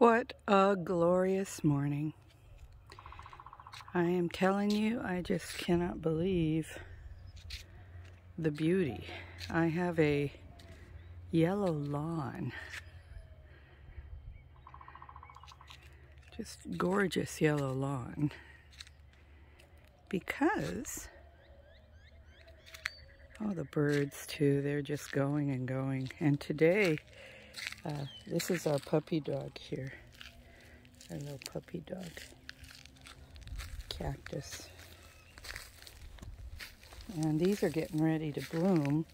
What a glorious morning. I am telling you, I just cannot believe the beauty. I have a yellow lawn. Just gorgeous yellow lawn. Because, oh, the birds too, they're just going and going. And today, this is our puppy dog here. Our little puppy dog. Cactus. And these are getting ready to bloom.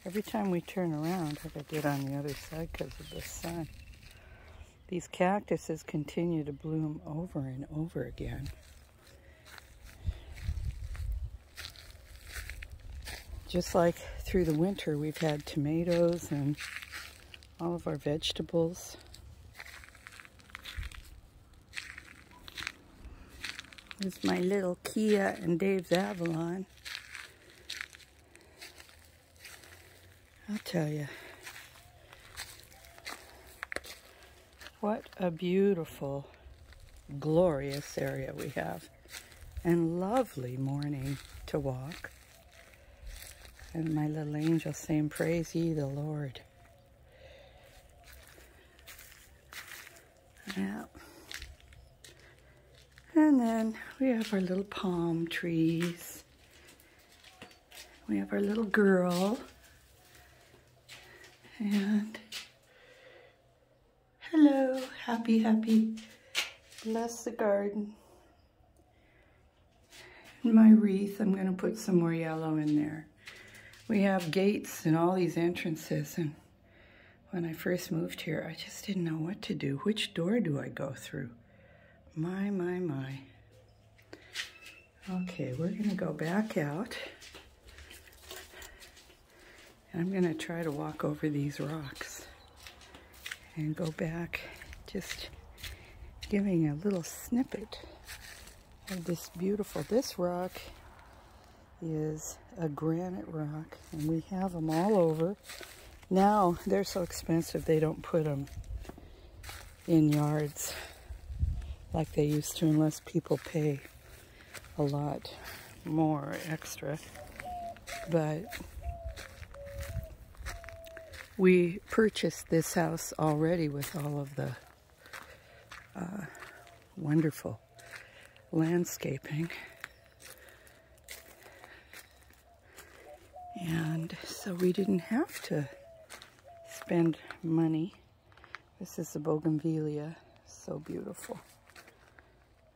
Every time we turn around, like I did on the other side because of the sun, these cactuses continue to bloom over and over again. Just like through the winter, we've had tomatoes and all of our vegetables. Here's my little Kia and Dave's Avalon. I'll tell you, what a beautiful, glorious area we have. And lovely morning to walk. And my little angel saying, "Praise ye the Lord." Yeah. And then we have our little palm trees. We have our little girl. And hello, happy, happy. Bless the garden. And my wreath, I'm going to put some more yellow in there. We have gates and all these entrances, and when I first moved here, I just didn't know what to do. Which door do I go through? My, my, my. Okay, we're going to go back out. And I'm going to try to walk over these rocks and go back, just giving a little snippet of this beautiful, this rock is a granite rock, and we have them all over. Now, they're so expensive, they don't put them in yards like they used to, unless people pay a lot more extra. But we purchased this house already with all of the wonderful landscaping. And so we didn't have to spend money. This is the bougainvillea, so beautiful.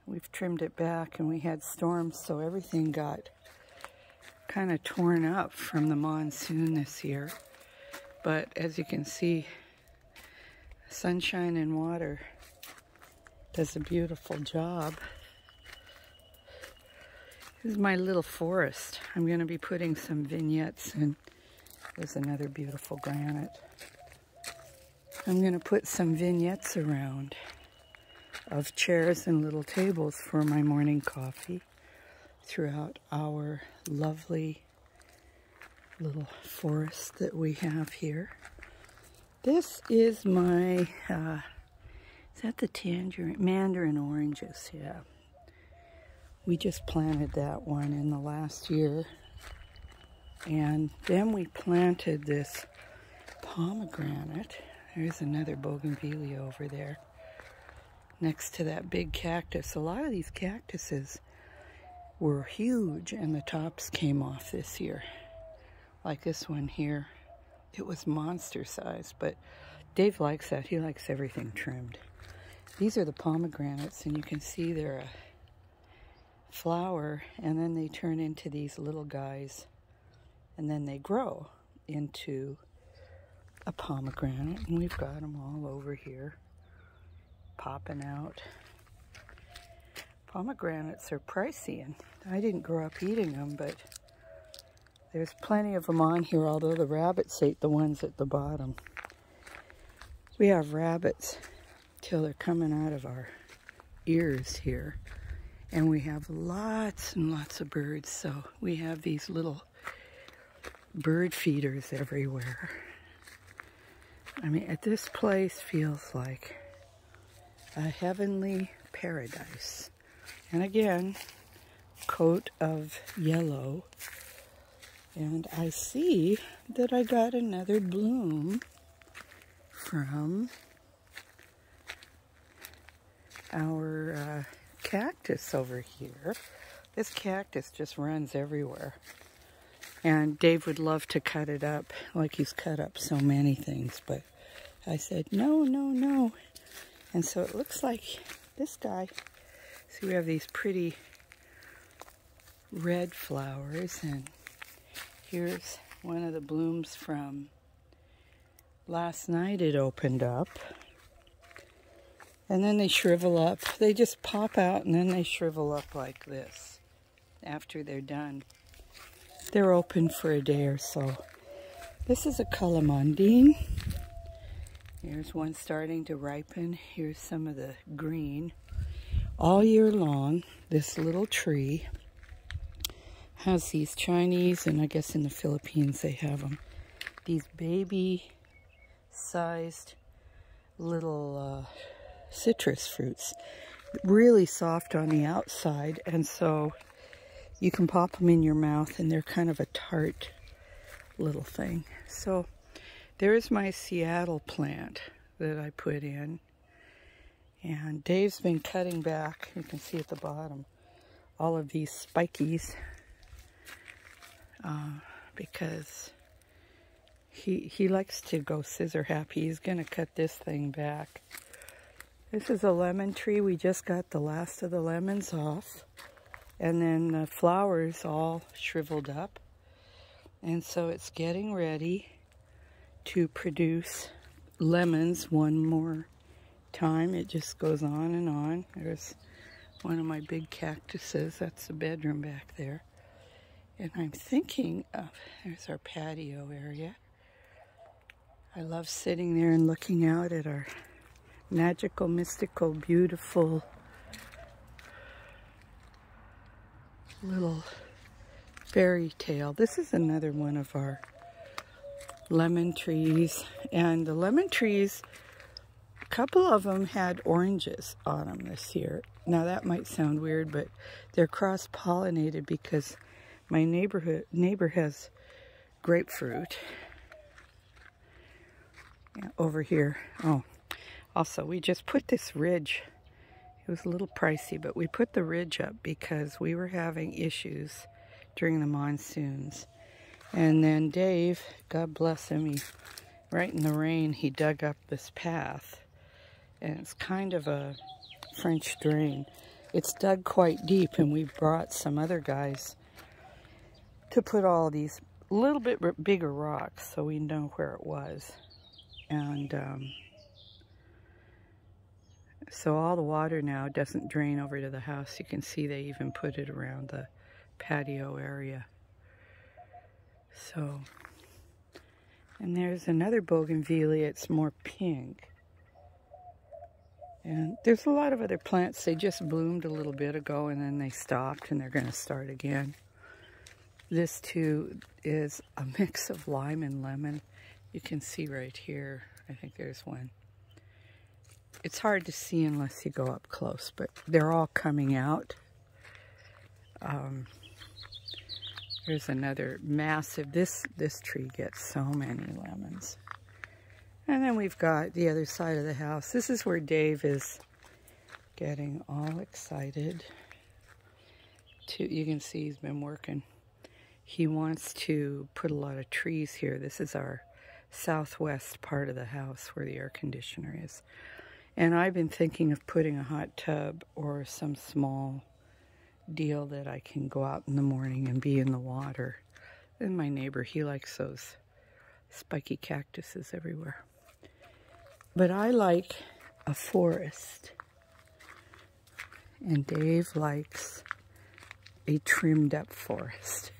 We've trimmed it back, and we had storms, so everything got kind of torn up from the monsoon this year. But as you can see, sunshine and water does a beautiful job. This is my little forest. I'm going to be putting some vignettes, and there's another beautiful granite. I'm going to put some vignettes around of chairs and little tables for my morning coffee throughout our lovely little forest that we have here. This is my, is that the tangerine? Mandarin oranges, yeah. We just planted that one in the last year. And then we planted this pomegranate. There's another bougainvillea over there next to that big cactus. A lot of these cactuses were huge, and the tops came off this year. Like this one here. It was monster size, but Dave likes that. He likes everything trimmed. These are the pomegranates, and you can see they're a flower, and then they turn into these little guys, and then they grow into a pomegranate, and we've got them all over here popping out. Pomegranates are pricey, and I didn't grow up eating them, but there's plenty of them on here, although the rabbits ate the ones at the bottom. We have rabbits till they're coming out of our ears here. And we have lots and lots of birds, so we have these little bird feeders everywhere. I mean, this place feels like a heavenly paradise. And again, coat of yellow. And I see that I got another bloom from our cactus over here. This cactus just runs everywhere. And Dave would love to cut it up, like he's cut up so many things, but I said, no, no, no. And so it looks like this guy, see, we have these pretty red flowers, and here's one of the blooms from last night. It opened up, and then they shrivel up. They just pop out, and then they shrivel up like this after they're done. They're open for a day or so. This is a calamondine. Here's one starting to ripen. Here's some of the green. All year long, this little tree has these Chinese, and I guess in the Philippines they have them, these baby-sized little citrus fruits. Really soft on the outside, and so you can pop them in your mouth, and they're kind of a tart little thing. So there's my Seattle plant that I put in. And Dave's been cutting back, you can see at the bottom, all of these spikies. Because he likes to go scissor happy. He's going to cut this thing back. This is a lemon tree. We just got the last of the lemons off. And then the flowers all shriveled up. And so it's getting ready to produce lemons one more time. It just goes on and on. There's one of my big cactuses. That's the bedroom back there. And I'm thinking of, there's our patio area. I love sitting there and looking out at our magical, mystical, beautiful little fairy tale. This is another one of our lemon trees. And the lemon trees, a couple of them had oranges on them this year. Now that might sound weird, but they're cross-pollinated because my neighbor has grapefruit. Yeah, over here. Oh, also we just put this ridge. It was a little pricey, but we put the ridge up because we were having issues during the monsoons. And then Dave, God bless him, right in the rain, he dug up this path. And it's kind of a French drain. It's dug quite deep, and we brought some other guys to put all these little bit bigger rocks so we know where it was. And so all the water now doesn't drain over to the house. You can see they even put it around the patio area. So, and there's another bougainvillea. It's more pink. And there's a lot of other plants. They just bloomed a little bit ago, and then they stopped, and they're going to start again. This too is a mix of lime and lemon. You can see right here. I think there's one. It's hard to see unless you go up close, but they're all coming out. There's another massive, this tree gets so many lemons. And then we've got the other side of the house. This is where Dave is getting all excited. You can see he's been working. He wants to put a lot of trees here. This is our southwest part of the house where the air conditioner is. And I've been thinking of putting a hot tub or some small deal that I can go out in the morning and be in the water. And my neighbor, he likes those spiky cactuses everywhere. But I like a forest. And Dave likes a trimmed up forest.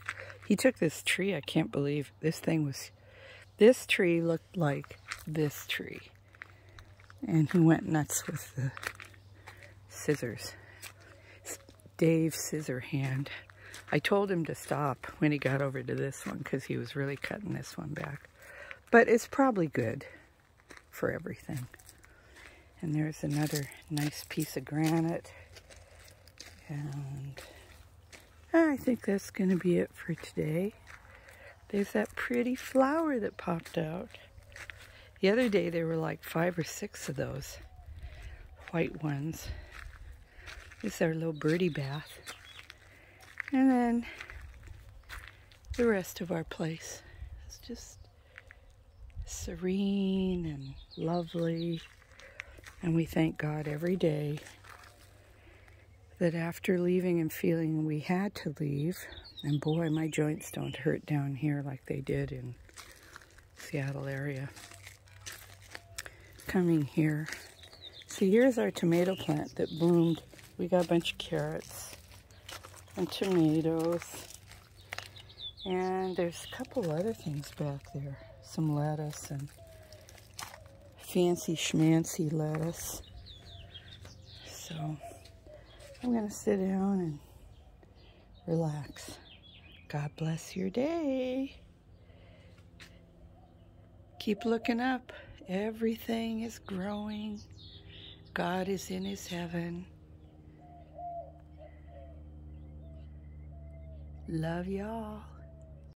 He took this tree, I can't believe, this tree looked like this tree. And he went nuts with the scissors. Dave's scissor hand. I told him to stop when he got over to this one because he was really cutting this one back. But it's probably good for everything. And there's another nice piece of granite. And I think that's going to be it for today. There's that pretty flower that popped out. The other day there were like 5 or 6 of those white ones. This is our little birdie bath. And then the rest of our place is just serene and lovely. And we thank God every day that after leaving and feeling we had to leave, and boy, my joints don't hurt down here like they did in Seattle area. Coming here. See, here's our tomato plant that bloomed. We got a bunch of carrots and tomatoes. And there's a couple other things back there. Some lettuce and fancy schmancy lettuce. So I'm going to sit down and relax. God bless your day. Keep looking up. Everything is growing. God is in his heaven. Love y'all.